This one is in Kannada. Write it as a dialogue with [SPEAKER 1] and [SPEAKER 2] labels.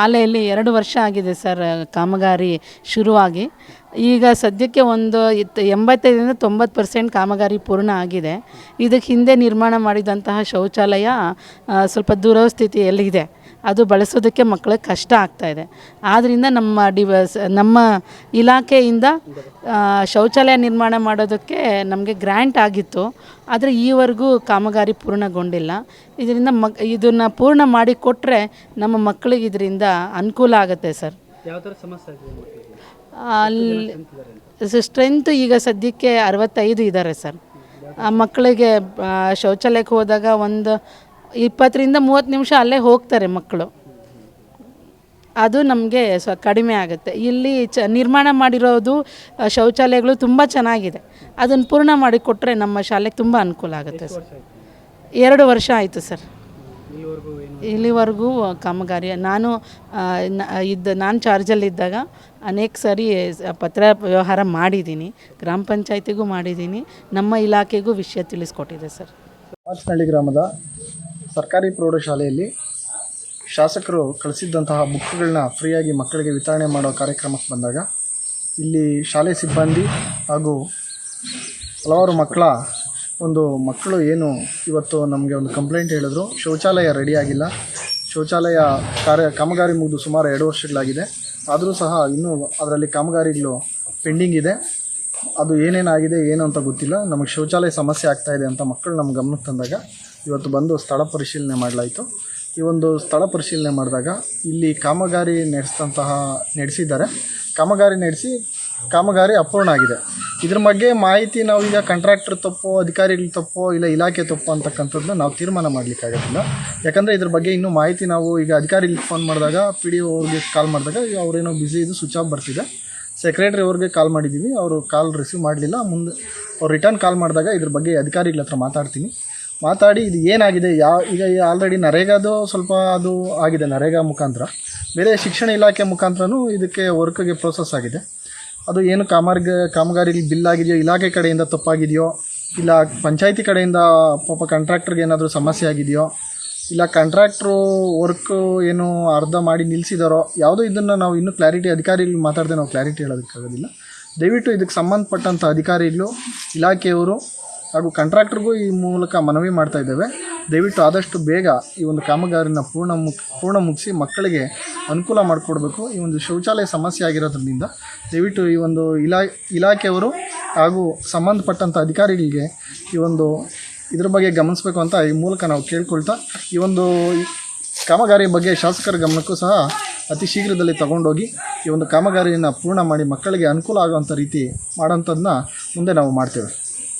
[SPEAKER 1] ಶಾಲೆಯಲ್ಲಿ 2 ವರ್ಷ ಆಗಿದೆ ಸರ್ ಕಾಮಗಾರಿ ಶುರುವಾಗಿ. ಈಗ ಸದ್ಯಕ್ಕೆ ಒಂದು 85ರಿಂದ 90% ಕಾಮಗಾರಿ ಪೂರ್ಣ ಆಗಿದೆ. ಇದಕ್ಕೆ ಹಿಂದೆ ನಿರ್ಮಾಣ ಮಾಡಿದಂತಹ ಶೌಚಾಲಯ ಸ್ವಲ್ಪ ದುರಸ್ಥಿತಿಯಲ್ಲಿದೆ. ಅದು ಬಳಸೋದಕ್ಕೆ ಮಕ್ಕಳಿಗೆ ಕಷ್ಟ ಆಗ್ತಾಯಿದೆ. ಆದ್ದರಿಂದ ನಮ್ಮ ಇಲಾಖೆಯಿಂದ ಶೌಚಾಲಯ ನಿರ್ಮಾಣ ಮಾಡೋದಕ್ಕೆ ನಮಗೆ ಗ್ರ್ಯಾಂಟ್ ಆಗಿತ್ತು. ಆದರೆ ಈವರೆಗೂ ಕಾಮಗಾರಿ ಪೂರ್ಣಗೊಂಡಿಲ್ಲ. ಇದರಿಂದ ಇದನ್ನು ಪೂರ್ಣ ಮಾಡಿ ಕೊಟ್ಟರೆ ನಮ್ಮ ಮಕ್ಕಳಿಗೆ ಇದರಿಂದ ಅನುಕೂಲ ಆಗುತ್ತೆ ಸರ್.
[SPEAKER 2] ಯಾವ ಥರ ಸಮಸ್ಯೆ ಇದೆ?
[SPEAKER 1] ಅಲ್ಲಿ ಸ್ಟ್ರೆಂತ್ ಈಗ ಸದ್ಯಕ್ಕೆ 65 ಇದ್ದಾರೆ ಸರ್. ಮಕ್ಕಳಿಗೆ ಶೌಚಾಲಯಕ್ಕೆ ಹೋದಾಗ ಒಂದು 20ರಿಂದ 30 ನಿಮಿಷ ಅಲ್ಲೇ ಹೋಗ್ತಾರೆ ಮಕ್ಕಳು. ಅದು ನಮಗೆ ಕಡಿಮೆ ಆಗುತ್ತೆ. ಇಲ್ಲಿ ನಿರ್ಮಾಣ ಮಾಡಿರೋದು ಶೌಚಾಲಯಗಳು ತುಂಬ ಚೆನ್ನಾಗಿದೆ. ಅದನ್ನು ಪೂರ್ಣ ಮಾಡಿ ಕೊಟ್ಟರೆ ನಮ್ಮ ಶಾಲೆಗೆ ತುಂಬ ಅನುಕೂಲ ಆಗುತ್ತೆ ಸರ್. 2 ವರ್ಷ ಆಯಿತು ಸರ್. ಇಲ್ಲಿವರೆಗೂ ಕಾಮಗಾರಿ ನಾನು ಚಾರ್ಜಲ್ಲಿದ್ದಾಗ ಅನೇಕ ಸಾರಿ ಪತ್ರ ವ್ಯವಹಾರ ಮಾಡಿದ್ದೀನಿ. ಗ್ರಾಮ ಪಂಚಾಯತಿಗೂ ಮಾಡಿದ್ದೀನಿ, ನಮ್ಮ ಇಲಾಖೆಗೂ ವಿಷಯ ತಿಳಿಸ್ಕೊಟ್ಟಿದೆ ಸರ್.
[SPEAKER 3] ಮಾಚನಹಳ್ಳಿ ಗ್ರಾಮದ ಸರ್ಕಾರಿ ಪ್ರೌಢಶಾಲೆಯಲ್ಲಿ ಶಾಸಕರು ಕಳಿಸಿದ್ದಂತಹ ಬುಕ್ಗಳನ್ನ ಫ್ರೀಯಾಗಿ ಮಕ್ಕಳಿಗೆ ವಿತರಣೆ ಮಾಡೋ ಕಾರ್ಯಕ್ರಮಕ್ಕೆ ಬಂದಾಗ ಇಲ್ಲಿ ಶಾಲೆ ಸಿಬ್ಬಂದಿ ಹಾಗೂ ಹಲವಾರು ಮಕ್ಕಳು ಏನು ಇವತ್ತು ನಮಗೆ ಒಂದು ಕಂಪ್ಲೇಂಟ್ ಹೇಳಿದ್ರು. ಶೌಚಾಲಯ ರೆಡಿಯಾಗಿಲ್ಲ, ಶೌಚಾಲಯ ಕಾಮಗಾರಿ ಮುಗಿದು ಸುಮಾರು 2 ವರ್ಷಗಳಾಗಿದೆ, ಆದರೂ ಸಹ ಇನ್ನೂ ಅದರಲ್ಲಿ ಕಾಮಗಾರಿಗಳು ಪೆಂಡಿಂಗ್ ಇದೆ. ಅದು ಏನೇನಾಗಿದೆ ಏನು ಅಂತ ಗೊತ್ತಿಲ್ಲ. ನಮಗೆ ಶೌಚಾಲಯ ಸಮಸ್ಯೆ ಆಗ್ತಾಯಿದೆ ಅಂತ ಮಕ್ಕಳು ನಮ್ಮ ಗಮನಕ್ಕೆ ತಂದಾಗ ಇವತ್ತು ಬಂದು ಸ್ಥಳ ಪರಿಶೀಲನೆ ಮಾಡಲಾಯಿತು. ಈ ಒಂದು ಸ್ಥಳ ಪರಿಶೀಲನೆ ಮಾಡಿದಾಗ ಇಲ್ಲಿ ನಡೆಸಿದ್ದಾರೆ. ಕಾಮಗಾರಿ ಅಪೂರ್ಣ ಆಗಿದೆ. ಇದ್ರ ಬಗ್ಗೆ ಮಾಹಿತಿ ನಾವು ಈಗ ಕಾಂಟ್ರಾಕ್ಟರ್ ತಪ್ಪೋ, ಅಧಿಕಾರಿಗಳು ತಪ್ಪೋ, ಇಲ್ಲ ಇಲಾಖೆ ತಪ್ಪೋ ಅಂತಕ್ಕಂಥದ್ದನ್ನ ನಾವು ತೀರ್ಮಾನ ಮಾಡಲಿಕ್ಕಾಗೋದಿಲ್ಲ. ಯಾಕಂದರೆ ಇದ್ರ ಬಗ್ಗೆ ಇನ್ನೂ ಮಾಹಿತಿ ನಾವು ಈಗ ಅಧಿಕಾರಿಗಳಿಗೆ ಫೋನ್ ಮಾಡಿದಾಗ, PDO ಅವ್ರಿಗೆ ಕಾಲ್ ಮಾಡಿದಾಗ ಅವರೇನೋ ಬ್ಯುಸಿ ಇದು ಸ್ವಿಚ್ ಆಫ್ ಬರ್ತಿದೆ. ಸೆಕ್ರೆಟ್ರಿ ಅವ್ರಿಗೆ ಕಾಲ್ ಮಾಡಿದ್ದೀವಿ, ಅವರು ಕಾಲ್ ರಿಸೀವ್ ಮಾಡಲಿಲ್ಲ. ಮುಂದೆ ಅವ್ರು ರಿಟರ್ನ್ ಕಾಲ್ ಮಾಡಿದಾಗ ಇದ್ರ ಬಗ್ಗೆ ಅಧಿಕಾರಿಗಳ ಹತ್ರ ಮಾತಾಡಿ ಇದು ಏನಾಗಿದೆ, ಈಗ ಆಲ್ರೆಡಿ ನರೇಗಾದು ಸ್ವಲ್ಪ ಅದು ಆಗಿದೆ, ನರೇಗಾ ಮುಖಾಂತರ ಬೇರೆ ಶಿಕ್ಷಣ ಇಲಾಖೆ ಮುಖಾಂತರನೂ ಇದಕ್ಕೆ ವರ್ಕ್ಗೆ ಪ್ರೋಸೆಸ್ ಆಗಿದೆ. ಅದು ಏನು ಕಾಮಗಾರಿ ಬಿಲ್ ಆಗಿದೆಯೋ, ಇಲಾಖೆ ಕಡೆಯಿಂದ ತಪ್ಪಾಗಿದೆಯೋ, ಇಲ್ಲ ಪಂಚಾಯತಿ ಕಡೆಯಿಂದ ಪಾಪ ಕಾಂಟ್ರಾಕ್ಟರ್ಗೆ ಏನಾದರೂ ಸಮಸ್ಯೆ ಆಗಿದೆಯೋ, ಇಲ್ಲ ಕಾಂಟ್ರಾಕ್ಟ್ರು ವರ್ಕು ಏನು ಅರ್ಧ ಮಾಡಿ ನಿಲ್ಲಿಸಿದಾರೋ, ಯಾವುದೋ ಇದನ್ನು ನಾವು ಇನ್ನೂ ಅಧಿಕಾರಿಗಳು ಮಾತಾಡದೆ ನಾವು ಕ್ಲಾರಿಟಿ ಹೇಳೋದಕ್ಕಾಗೋದಿಲ್ಲ. ದಯವಿಟ್ಟು ಇದಕ್ಕೆ ಸಂಬಂಧಪಟ್ಟಂಥ ಅಧಿಕಾರಿಗಳು, ಇಲಾಖೆಯವರು ಹಾಗೂ ಕಾಂಟ್ರಾಕ್ಟರ್ಗೂ ಈ ಮೂಲಕ ಮನವಿ ಮಾಡ್ತಾ ಇದ್ದೇವೆ. ದಯವಿಟ್ಟು ಆದಷ್ಟು ಬೇಗ ಈ ಒಂದು ಕಾಮಗಾರಿನ ಪೂರ್ಣ ಮುಗಿಸಿ ಮಕ್ಕಳಿಗೆ ಅನುಕೂಲ ಮಾಡಿಕೊಡ್ಬೇಕು. ಈ ಒಂದು ಶೌಚಾಲಯ ಸಮಸ್ಯೆ ಆಗಿರೋದ್ರಿಂದ ದಯವಿಟ್ಟು ಈ ಒಂದು ಇಲಾಖೆಯವರು ಹಾಗೂ ಸಂಬಂಧಪಟ್ಟಂಥ ಅಧಿಕಾರಿಗಳಿಗೆ ಇದ್ರ ಬಗ್ಗೆ ಗಮನಿಸಬೇಕು ಅಂತ ಈ ಮೂಲಕ ನಾವು ಕೇಳ್ಕೊಳ್ತಾ, ಈ ಒಂದು ಕಾಮಗಾರಿ ಬಗ್ಗೆ ಶಾಸಕರ ಗಮನಕ್ಕೂ ಸಹ ಅತಿ ಶೀಘ್ರದಲ್ಲಿ ತಗೊಂಡೋಗಿ ಈ ಒಂದು ಕಾಮಗಾರಿಯನ್ನು ಪೂರ್ಣ ಮಾಡಿ ಮಕ್ಕಳಿಗೆ ಅನುಕೂಲ ಆಗುವಂಥ ರೀತಿ ಮಾಡೋಂಥದ್ದನ್ನ ಮುಂದೆ ನಾವು ಮಾಡ್ತೇವೆ.